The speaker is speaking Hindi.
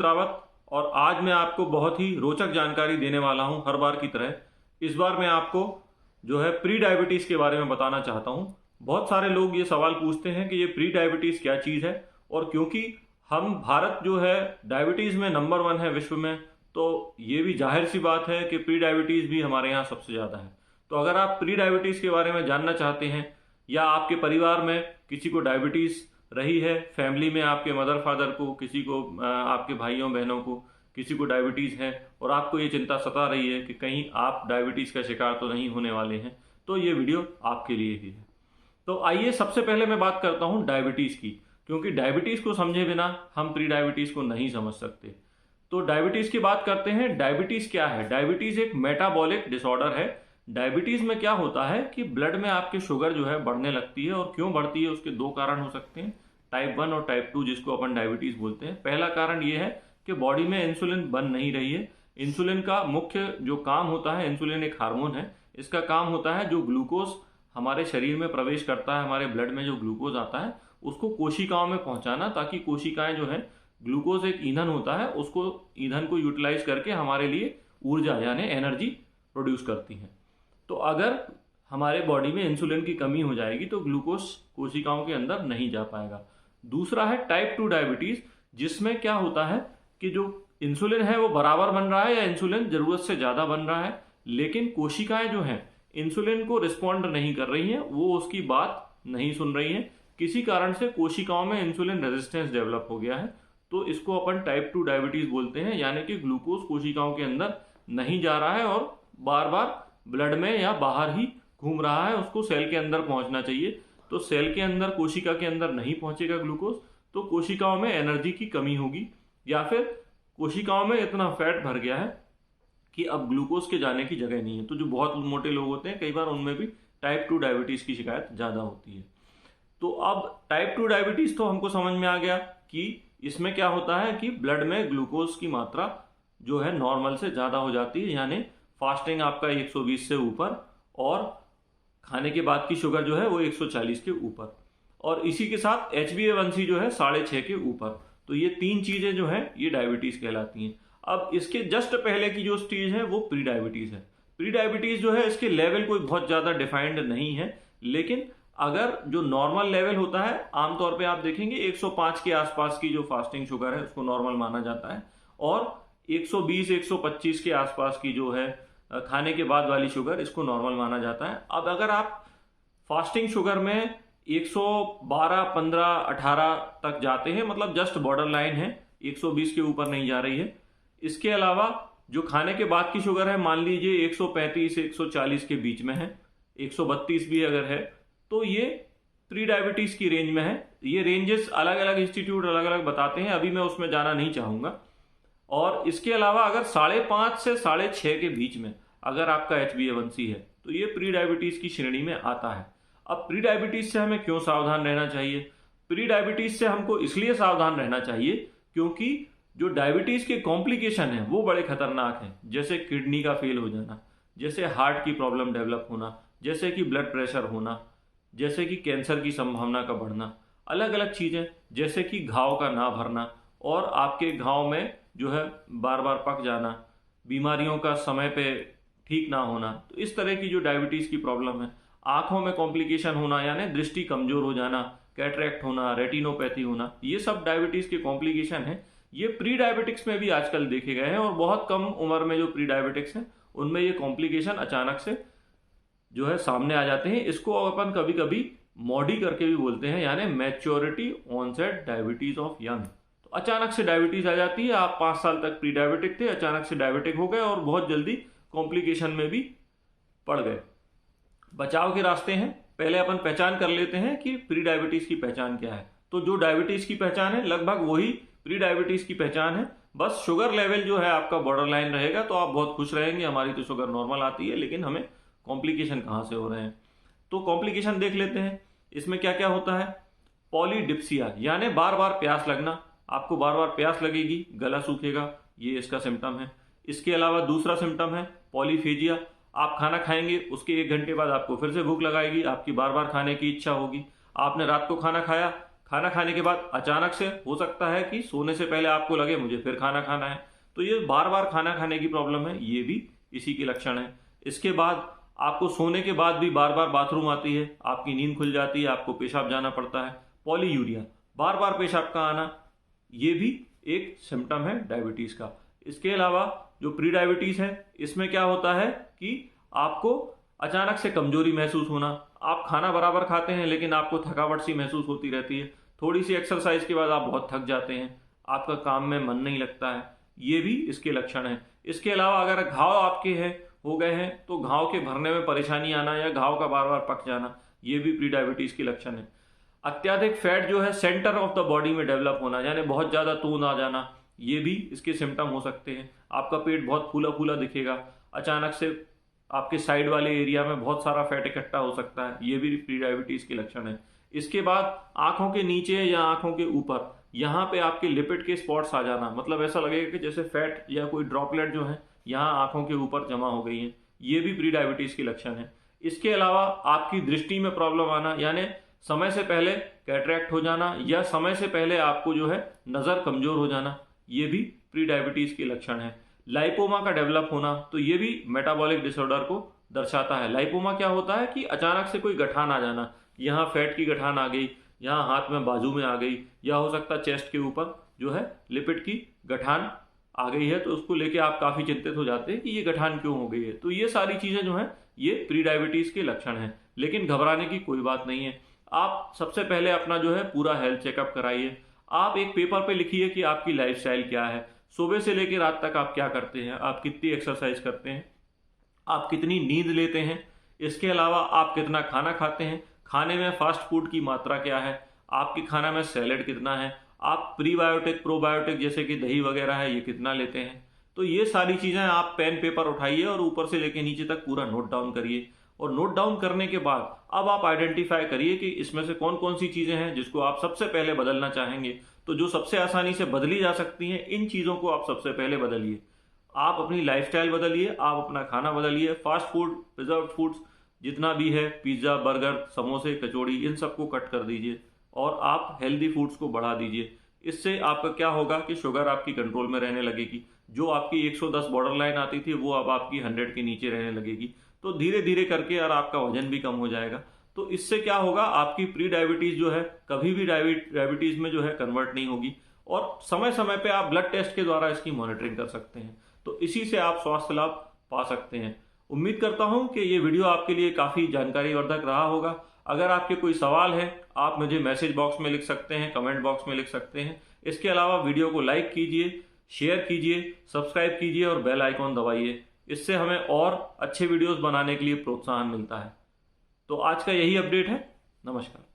अमित रावत और आज मैं आपको बहुत ही रोचक जानकारी देने वाला हूं हर बार की तरह। इस बार मैं आपको जो है प्री डायबिटीज़ के बारे में बताना चाहता हूं। बहुत सारे लोग ये सवाल पूछते हैं कि ये प्री डायबिटीज़ क्या चीज़ है, और क्योंकि हम भारत जो है डायबिटीज़ में नंबर 1 है विश्व में, तो ये भी जाहिर सी बात है कि प्री डायबिटीज़ भी हमारे यहाँ सबसे ज़्यादा है। तो अगर आप प्री डायबिटीज़ के बारे में जानना चाहते हैं या आपके परिवार में किसी को डायबिटीज़ रही है, फैमिली में आपके मदर फादर को, किसी को आपके भाइयों बहनों को किसी को डायबिटीज़ है और आपको ये चिंता सता रही है कि कहीं आप डायबिटीज़ का शिकार तो नहीं होने वाले हैं, तो ये वीडियो आपके लिए ही है। तो आइए सबसे पहले मैं बात करता हूँ डायबिटीज़ की, क्योंकि डायबिटीज़ को समझे बिना हम प्री डायबिटीज़ को नहीं समझ सकते। तो डायबिटीज़ की बात करते हैं। डायबिटीज़ क्या है? डायबिटीज़ एक मेटाबॉलिक डिसऑर्डर है। डायबिटीज़ में क्या होता है कि ब्लड में आपके शुगर जो है बढ़ने लगती है, और क्यों बढ़ती है उसके 2 कारण हो सकते हैं, टाइप 1 और टाइप 2, जिसको अपन डायबिटीज़ बोलते हैं। पहला कारण ये है कि बॉडी में इंसुलिन बन नहीं रही है। इंसुलिन का मुख्य जो काम होता है, इंसुलिन एक हार्मोन है, इसका काम होता है जो ग्लूकोज हमारे शरीर में प्रवेश करता है, हमारे ब्लड में जो ग्लूकोज आता है उसको कोशिकाओं में पहुंचाना, ताकि कोशिकाएं जो है, ग्लूकोज एक ईंधन होता है, उसको ईंधन को यूटिलाइज करके हमारे लिए ऊर्जा यानी एनर्जी प्रोड्यूस करती हैं। तो अगर हमारे बॉडी में इंसुलिन की कमी हो जाएगी तो ग्लूकोज कोशिकाओं के अंदर नहीं जा पाएगा। दूसरा है टाइप 2 डायबिटीज, जिसमें क्या होता है कि जो इंसुलिन है वो बराबर बन रहा है या इंसुलिन जरूरत से ज्यादा बन रहा है, लेकिन कोशिकाएं जो हैं इंसुलिन को रिस्पॉन्ड नहीं कर रही हैं, वो उसकी बात नहीं सुन रही हैं। किसी कारण से कोशिकाओं में इंसुलिन रेजिस्टेंस डेवलप हो गया है, तो इसको अपन टाइप 2 डायबिटीज बोलते हैं। यानी कि ग्लूकोज कोशिकाओं के अंदर नहीं जा रहा है और बार बार ब्लड में या बाहर ही घूम रहा है, उसको सेल के अंदर पहुंचना चाहिए। तो सेल के अंदर, कोशिका के अंदर नहीं पहुंचेगा ग्लूकोज, तो कोशिकाओं में एनर्जी की कमी होगी, या फिर कोशिकाओं में इतना फैट भर गया है कि अब ग्लूकोज के जाने की जगह नहीं है। तो जो बहुत मोटे लोग होते हैं, कई बार उनमें भी टाइप 2 डायबिटीज की शिकायत ज़्यादा होती है। तो अब टाइप 2 डायबिटीज तो हमको समझ में आ गया कि इसमें क्या होता है कि ब्लड में ग्लूकोज की मात्रा जो है नॉर्मल से ज़्यादा हो जाती है, यानी फास्टिंग आपका 120 से ऊपर और खाने के बाद की शुगर जो है वो 140 के ऊपर, और इसी के साथ HbA1c जो है 6.5 के ऊपर। तो ये 3 चीज़ें जो हैं ये डायबिटीज़ कहलाती हैं। अब इसके जस्ट पहले की जो स्टेज है वो प्री डायबिटीज़ है। प्री डायबिटीज़ जो है इसके लेवल कोई बहुत ज़्यादा डिफाइंड नहीं है, लेकिन अगर जो नॉर्मल लेवल होता है, आमतौर पे आप देखेंगे 105 के आसपास की जो फास्टिंग शुगर है उसको नॉर्मल माना जाता है, और 120-125 के आसपास की जो है खाने के बाद वाली शुगर, इसको नॉर्मल माना जाता है। अब अगर आप फास्टिंग शुगर में 112, 15, 18 तक जाते हैं, मतलब जस्ट बॉर्डर लाइन है, 120 के ऊपर नहीं जा रही है। इसके अलावा जो खाने के बाद की शुगर है, मान लीजिए 135 140 के बीच में है, 132 भी अगर है, तो ये प्री डायबिटीज की रेंज में है। ये रेंजेस अलग अलग इंस्टीट्यूट अलग अलग बताते हैं, अभी मैं उसमें जाना नहीं चाहूंगा। और इसके अलावा अगर 5.5 से 6.5 के बीच में अगर आपका HbA1c है, तो ये प्री डायबिटीज की श्रेणी में आता है। अब प्री डायबिटीज से हमें क्यों सावधान रहना चाहिए? प्री डायबिटीज से हमको इसलिए सावधान रहना चाहिए क्योंकि जो डायबिटीज के कॉम्प्लिकेशन है वो बड़े खतरनाक हैं, जैसे किडनी का फेल हो जाना, जैसे हार्ट की प्रॉब्लम डेवलप होना, जैसे कि ब्लड प्रेशर होना, जैसे कि कैंसर की संभावना का बढ़ना, अलग अलग चीजें, जैसे कि घाव का ना भरना और आपके घाव में जो है बार बार पक जाना, बीमारियों का समय पे ठीक ना होना। तो इस तरह की जो डायबिटीज की प्रॉब्लम है, आंखों में कॉम्प्लिकेशन होना यानी दृष्टि कमजोर हो जाना, कैटरेक्ट होना, रेटिनोपैथी होना, ये सब डायबिटीज के कॉम्प्लिकेशन है। ये प्री डायबिटिक्स में भी आजकल देखे गए हैं, और बहुत कम उम्र में जो प्री डायबिटिक्स हैं उनमें ये कॉम्प्लिकेशन अचानक से जो है सामने आ जाते हैं। इसको अपन कभी कभी मॉडी करके भी बोलते हैं, यानी maturity onset diabetes of young. तो अचानक से डायबिटीज आ जाती है, आप 5 साल तक प्री डायबिटिक थे, अचानक से डायबिटिक हो गए और बहुत जल्दी कॉम्प्लिकेशन में भी पड़ गए। बचाव के रास्ते हैं, पहले अपन पहचान कर लेते हैं कि प्री डायबिटीज की पहचान क्या है। तो जो डायबिटीज की पहचान है लगभग वही प्री डायबिटीज की पहचान है, बस शुगर लेवल जो है आपका बॉर्डर लाइन रहेगा, तो आप बहुत खुश रहेंगे, हमारी तो शुगर नॉर्मल आती है, लेकिन हमें कॉम्प्लिकेशन कहाँ से हो रहे हैं। तो कॉम्प्लिकेशन देख लेते हैं, इसमें क्या क्या होता है। पॉलीडिप्सिया यानी बार बार प्यास लगना, आपको बार बार प्यास लगेगी, गला सूखेगा, ये इसका सिम्टम है। इसके अलावा दूसरा सिम्टम है पॉलीफेजिया, आप खाना खाएंगे उसके 1 घंटे बाद आपको फिर से भूख लगाएगी, आपकी बार बार खाने की इच्छा होगी। आपने रात को खाना खाया, खाना खाने के बाद अचानक से हो सकता है कि सोने से पहले आपको लगे मुझे फिर खाना खाना है, तो ये बार बार खाना खाने की प्रॉब्लम है, ये भी इसी के लक्षण है। इसके बाद आपको सोने के बाद भी बार बार बाथरूम आती है, आपकी नींद खुल जाती है, आपको पेशाब जाना पड़ता है। पॉलीयूरिया, बार बार पेशाब का आना, ये भी एक सिम्टम है डायबिटीज का। इसके अलावा जो प्री डायबिटीज है, इसमें क्या होता है कि आपको अचानक से कमजोरी महसूस होना, आप खाना बराबर खाते हैं लेकिन आपको थकावट सी महसूस होती रहती है, थोड़ी सी एक्सरसाइज के बाद आप बहुत थक जाते हैं, आपका काम में मन नहीं लगता है, ये भी इसके लक्षण हैं। इसके अलावा अगर घाव आपके हो गए हैं तो घाव के भरने में परेशानी आना या घाव का बार बार पक जाना, ये भी प्री डायबिटीज के लक्षण है। अत्याधिक फैट जो है सेंटर ऑफ द बॉडी में डेवलप होना, यानी बहुत ज़्यादा तूंद आ जाना, ये भी इसके सिम्टम हो सकते हैं। आपका पेट बहुत फूला फूला दिखेगा, अचानक से आपके साइड वाले एरिया में बहुत सारा फैट इकट्ठा हो सकता है, ये भी प्री डायबिटीज के लक्षण है। इसके बाद आंखों के नीचे या आंखों के ऊपर यहाँ पे आपके लिपिड के स्पॉट्स आ जाना, मतलब ऐसा लगेगा कि जैसे फैट या कोई ड्रॉपलेट जो है यहाँ आंखों के ऊपर जमा हो गई है, ये भी प्री डायबिटीज के लक्षण है। इसके अलावा आपकी दृष्टि में प्रॉब्लम आना, यानी समय से पहले कैटरैक्ट हो जाना या समय से पहले आपको जो है नजर कमजोर हो जाना, ये भी प्री डायबिटीज के लक्षण है। लाइपोमा का डेवलप होना, तो ये भी मेटाबॉलिक डिसऑर्डर को दर्शाता है। लाइपोमा क्या होता है कि अचानक से कोई गठान आ जाना, यहाँ फैट की गठान आ गई, यहाँ हाथ में बाजू में आ गई, या हो सकता है चेस्ट के ऊपर जो है लिपिड की गठान आ गई है, तो उसको लेके आप काफी चिंतित हो जाते हैं कि ये गठान क्यों हो गई है। तो ये सारी चीजें जो है ये प्री डायबिटीज के लक्षण हैं, लेकिन घबराने की कोई बात नहीं है। आप सबसे पहले अपना जो है पूरा हेल्थ चेकअप कराइए। आप एक पेपर पे लिखिए कि आपकी लाइफस्टाइल क्या है, सुबह से लेकर रात तक आप क्या करते हैं, आप कितनी एक्सरसाइज करते हैं, आप कितनी नींद लेते हैं, इसके अलावा आप कितना खाना खाते हैं, खाने में फास्ट फूड की मात्रा क्या है, आपके खाना में सैलेड कितना है, आप प्रीबायोटिक प्रोबायोटिक जैसे कि दही वगैरह है ये कितना लेते हैं। तो ये सारी चीज़ें आप पेन पेपर उठाइए और ऊपर से लेके नीचे तक पूरा नोट डाउन करिए। और नोट डाउन करने के बाद अब आप आइडेंटिफाई करिए कि इसमें से कौन कौन सी चीज़ें हैं जिसको आप सबसे पहले बदलना चाहेंगे। तो जो सबसे आसानी से बदली जा सकती हैं, इन चीज़ों को आप सबसे पहले बदलिए। आप अपनी लाइफस्टाइल बदलिए, आप अपना खाना बदलिए, फास्ट फूड, प्रिजर्व फूड्स जितना भी है, पिज्ज़ा, बर्गर, समोसे, कचौड़ी, इन सबको कट कर दीजिए और आप हेल्दी फूड्स को बढ़ा दीजिए। इससे आपका क्या होगा कि शुगर आपकी कंट्रोल में रहने लगेगी, जो आपकी 110 बॉर्डर लाइन आती थी वो अब आपकी 100 के नीचे रहने लगेगी। तो धीरे धीरे करके और आपका वजन भी कम हो जाएगा। तो इससे क्या होगा, आपकी प्री डायबिटीज जो है कभी भी डायबिटीज में जो है कन्वर्ट नहीं होगी, और समय समय पे आप ब्लड टेस्ट के द्वारा इसकी मॉनिटरिंग कर सकते हैं। तो इसी से आप स्वास्थ्य लाभ पा सकते हैं। उम्मीद करता हूं कि ये वीडियो आपके लिए काफ़ी जानकारीवर्धक रहा होगा। अगर आपके कोई सवाल है आप मुझे मैसेज बॉक्स में लिख सकते हैं, कमेंट बॉक्स में लिख सकते हैं। इसके अलावा वीडियो को लाइक कीजिए, शेयर कीजिए, सब्सक्राइब कीजिए और बेल आइकॉन दबाइए। इससे हमें और अच्छे वीडियोस बनाने के लिए प्रोत्साहन मिलता है। तो आज का यही अपडेट है। नमस्कार।